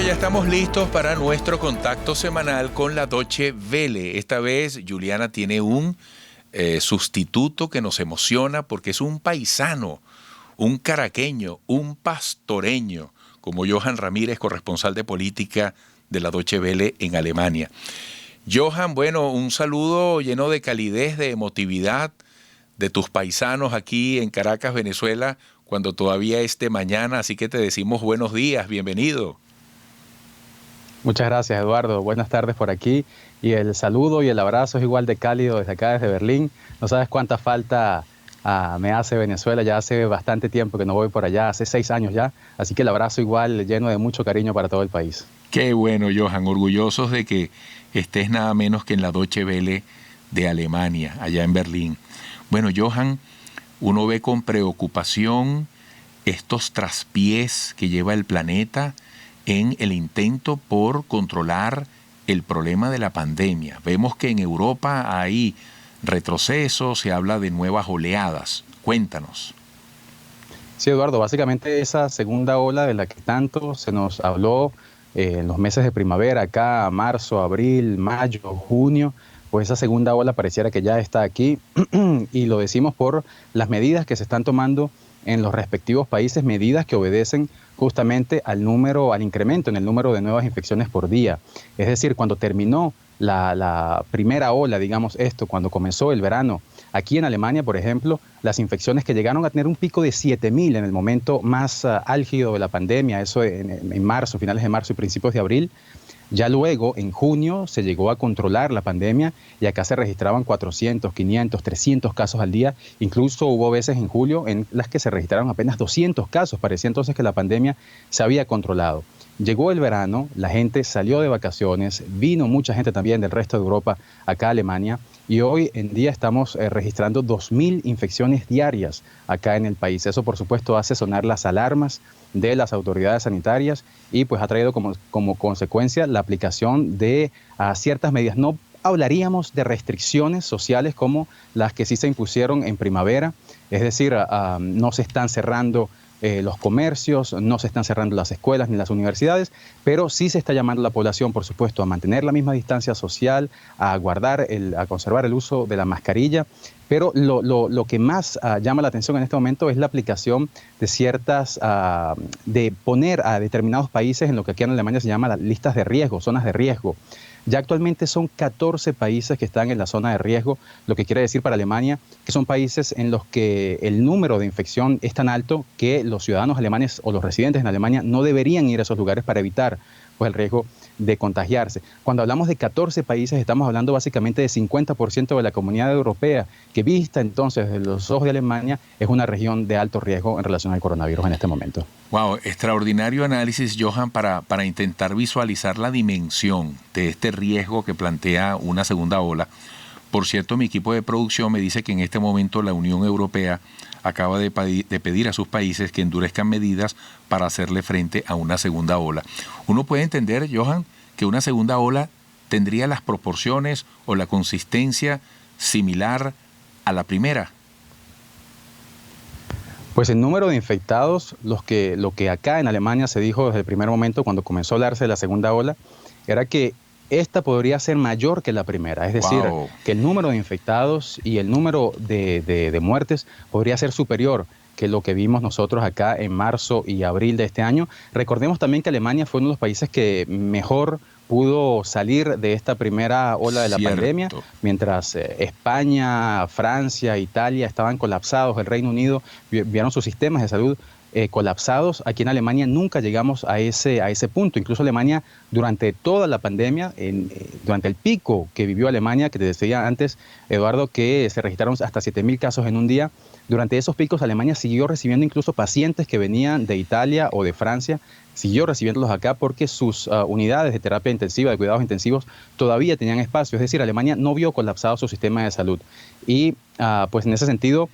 Ya estamos listos para nuestro contacto semanal con la Deutsche Welle. Esta vez Juliana tiene un sustituto que nos emociona porque es un paisano, un caraqueño, un pastoreño, como Johan Ramírez, corresponsal de política de la Deutsche Welle en Alemania. Johan, bueno, un saludo lleno de calidez, de emotividad de tus paisanos aquí en Caracas, Venezuela, cuando todavía es de mañana, así que te decimos buenos días, bienvenido. Muchas gracias, Eduardo. Buenas tardes por aquí. Y el saludo y el abrazo es igual de cálido desde acá, desde Berlín. No sabes cuánta falta me hace Venezuela. Ya hace bastante tiempo que no voy por allá, hace 6 años ya. Así que el abrazo igual, lleno de mucho cariño para todo el país. Qué bueno, Johan. Orgullosos de que estés nada menos que en la Deutsche Welle de Alemania, allá en Berlín. Bueno, Johan, uno ve con preocupación estos traspiés que lleva el planeta en el intento por controlar el problema de la pandemia. Vemos que en Europa hay retrocesos, se habla de nuevas oleadas. Cuéntanos. Sí, Eduardo, básicamente esa segunda ola de la que tanto se nos habló en los meses de primavera, acá marzo, abril, mayo, junio, pues esa segunda ola pareciera que ya está aquí y lo decimos por las medidas que se están tomando en los respectivos países, medidas que obedecen justamente al incremento en el número de nuevas infecciones por día. Es decir, cuando terminó la primera ola, digamos esto, cuando comenzó el verano, aquí en Alemania, por ejemplo, las infecciones que llegaron a tener un pico de 7.000 en el momento más álgido de la pandemia, eso en marzo, finales de marzo y principios de abril. Ya luego, en junio, se llegó a controlar la pandemia y acá se registraban 400, 500, 300 casos al día. Incluso hubo veces en julio en las que se registraron apenas 200 casos. Parecía entonces que la pandemia se había controlado. Llegó el verano, la gente salió de vacaciones, vino mucha gente también del resto de Europa acá a Alemania y hoy en día estamos registrando 2.000 infecciones diarias acá en el país. Eso, por supuesto, hace sonar las alarmas de las autoridades sanitarias y pues ha traído como consecuencia la aplicación de ciertas medidas. No hablaríamos de restricciones sociales como las que sí se impusieron en primavera, es decir, no se están cerrando los comercios, no se están cerrando las escuelas ni las universidades, pero sí se está llamando a la población, por supuesto, a mantener la misma distancia social, a conservar el uso de la mascarilla. Pero lo que más llama la atención en este momento es la aplicación de de poner a determinados países en lo que aquí en Alemania se llama las listas de riesgo, zonas de riesgo. Ya actualmente son 14 países que están en la zona de riesgo, lo que quiere decir para Alemania que son países en los que el número de infección es tan alto que los ciudadanos alemanes o los residentes en Alemania no deberían ir a esos lugares para evitar pues, el riesgo de contagiarse. Cuando hablamos de 14 países, estamos hablando básicamente de 50% de la comunidad europea, que vista entonces desde los ojos de Alemania, es una región de alto riesgo en relación al coronavirus en este momento. Wow, extraordinario análisis, Johan, para intentar visualizar la dimensión de este riesgo que plantea una segunda ola. Por cierto, mi equipo de producción me dice que en este momento la Unión Europea acaba de pedir a sus países que endurezcan medidas para hacerle frente a una segunda ola. Uno puede entender, Johan, que una segunda ola tendría las proporciones o la consistencia similar a la primera. Pues el número de infectados, lo que acá en Alemania se dijo desde el primer momento cuando comenzó a hablarse de la segunda ola, era que esta podría ser mayor que la primera, es decir, que el número de infectados y el número de muertes podría ser superior que lo que vimos nosotros acá en marzo y abril de este año. Recordemos también que Alemania fue uno de los países que mejor pudo salir de esta primera ola de la pandemia, mientras España, Francia, Italia estaban colapsados, el Reino Unido vieron sus sistemas de salud colapsados. Aquí en Alemania nunca llegamos a ese punto. Incluso Alemania, durante toda la pandemia, durante el pico que vivió Alemania, que te decía antes, Eduardo, que se registraron hasta 7.000 casos en un día, durante esos picos Alemania siguió recibiendo incluso pacientes que venían de Italia o de Francia, siguió recibiéndolos acá porque sus unidades de terapia intensiva, de cuidados intensivos, todavía tenían espacio. Es decir, Alemania no vio colapsado su sistema de salud. Y pues en ese sentido,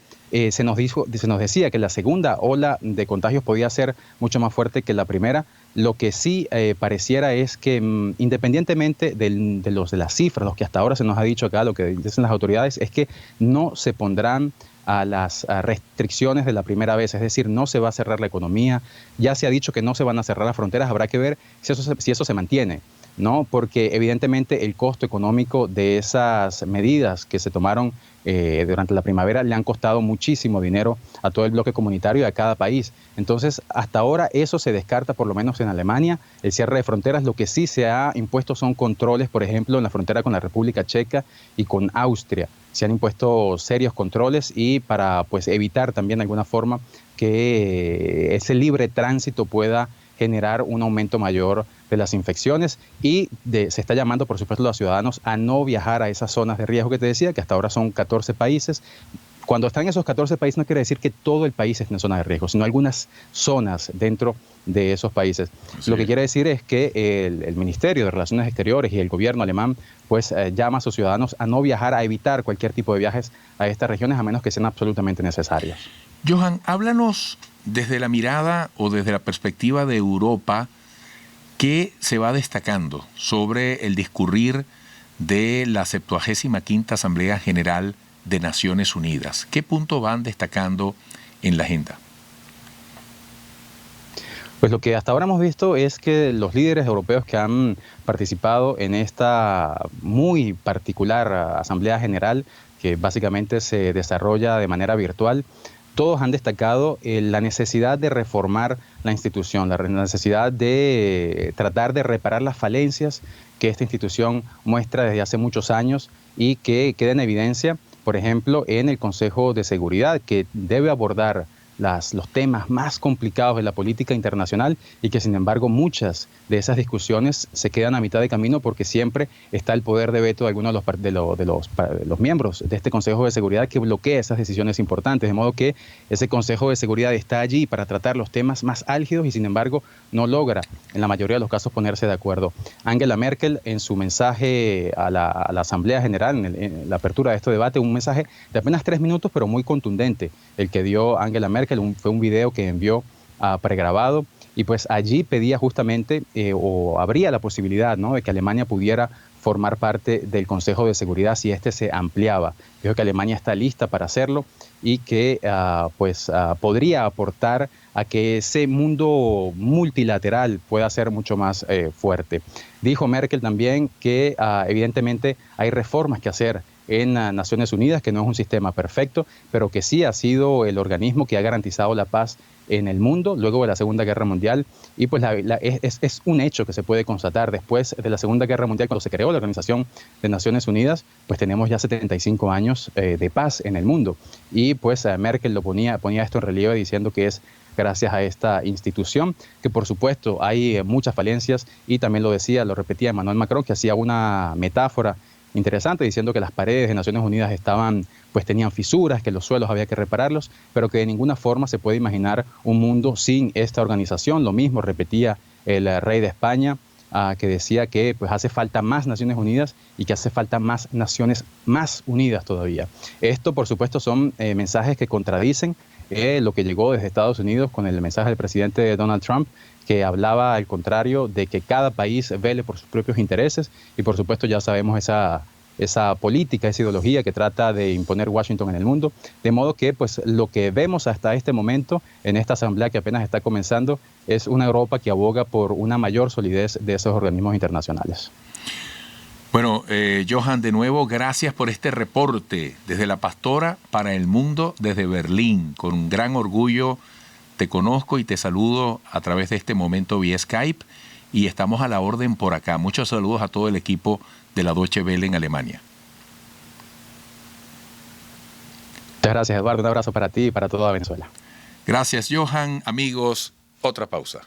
se nos decía que la segunda ola de contagios podía ser mucho más fuerte que la primera. Lo que sí pareciera es que independientemente de las cifras, lo que hasta ahora se nos ha dicho acá, lo que dicen las autoridades, es que no se pondrán a las restricciones de la primera vez, es decir, no se va a cerrar la economía, ya se ha dicho que no se van a cerrar las fronteras, habrá que ver si eso se mantiene, ¿no? Porque evidentemente el costo económico de esas medidas que se tomaron durante la primavera le han costado muchísimo dinero a todo el bloque comunitario y a cada país. Entonces, hasta ahora eso se descarta, por lo menos en Alemania, el cierre de fronteras. Lo que sí se ha impuesto son controles, por ejemplo, en la frontera con la República Checa y con Austria. Se han impuesto serios controles y para pues evitar también de alguna forma que ese libre tránsito pueda generar un aumento mayor de las infecciones y se está llamando, por supuesto, a los ciudadanos a no viajar a esas zonas de riesgo que te decía, que hasta ahora son 14 países. Cuando están esos 14 países no quiere decir que todo el país esté en zona de riesgo, sino algunas zonas dentro de esos países. Sí. Lo que quiere decir es que el Ministerio de Relaciones Exteriores y el gobierno alemán pues llama a sus ciudadanos a no viajar, a evitar cualquier tipo de viajes a estas regiones a menos que sean absolutamente necesarios. Johan, háblanos desde la mirada o desde la perspectiva de Europa, ¿qué se va destacando sobre el discurrir de la 75ª Asamblea General de Naciones Unidas? ¿Qué punto van destacando en la agenda? Pues lo que hasta ahora hemos visto es que los líderes europeos que han participado en esta muy particular Asamblea General, que básicamente se desarrolla de manera virtual, todos han destacado la necesidad de reformar la institución, la necesidad de tratar de reparar las falencias que esta institución muestra desde hace muchos años y que queda en evidencia, por ejemplo, en el Consejo de Seguridad, que debe abordar los temas más complicados de la política internacional y que, sin embargo, muchas de esas discusiones se quedan a mitad de camino porque siempre está el poder de veto de algunos de los miembros de este Consejo de Seguridad que bloquea esas decisiones importantes, de modo que ese Consejo de Seguridad está allí para tratar los temas más álgidos y, sin embargo, no logra, en la mayoría de los casos, ponerse de acuerdo. Angela Merkel, en su mensaje a la Asamblea General, en la apertura de este debate, un mensaje de apenas 3 minutos, pero muy contundente, el que dio Angela Merkel. Fue un video que envió pregrabado y pues allí pedía justamente o habría la posibilidad, ¿no?, de que Alemania pudiera formar parte del Consejo de Seguridad si este se ampliaba. Dijo que Alemania está lista para hacerlo y que podría aportar a que ese mundo multilateral pueda ser mucho más fuerte. Dijo Merkel también que evidentemente hay reformas que hacer en Naciones Unidas, que no es un sistema perfecto, pero que sí ha sido el organismo que ha garantizado la paz en el mundo luego de la Segunda Guerra Mundial y pues es un hecho que se puede constatar después de la Segunda Guerra Mundial, cuando se creó la Organización de Naciones Unidas, pues tenemos ya 75 años de paz en el mundo y pues Merkel ponía esto en relieve diciendo que es gracias a esta institución, que por supuesto hay muchas falencias y también lo repetía Emmanuel Macron, que hacía una metáfora interesante diciendo que las paredes de Naciones Unidas tenían fisuras, que los suelos había que repararlos, pero que de ninguna forma se puede imaginar un mundo sin esta organización. Lo mismo repetía el rey de España, que decía que pues hace falta más Naciones Unidas y que hace falta más naciones más unidas todavía. Esto, por supuesto, son mensajes que contradicen lo que llegó desde Estados Unidos con el mensaje del presidente Donald Trump, que hablaba al contrario de que cada país vele por sus propios intereses y por supuesto ya sabemos esa política, esa ideología que trata de imponer Washington en el mundo, de modo que pues lo que vemos hasta este momento en esta asamblea que apenas está comenzando es una Europa que aboga por una mayor solidez de esos organismos internacionales. Bueno, Johan, de nuevo, gracias por este reporte desde La Pastora para el mundo, desde Berlín. Con un gran orgullo te conozco y te saludo a través de este momento vía Skype y estamos a la orden por acá. Muchos saludos a todo el equipo de la Deutsche Welle en Alemania. Muchas gracias, Eduardo. Un abrazo para ti y para toda Venezuela. Gracias, Johan. Amigos, otra pausa.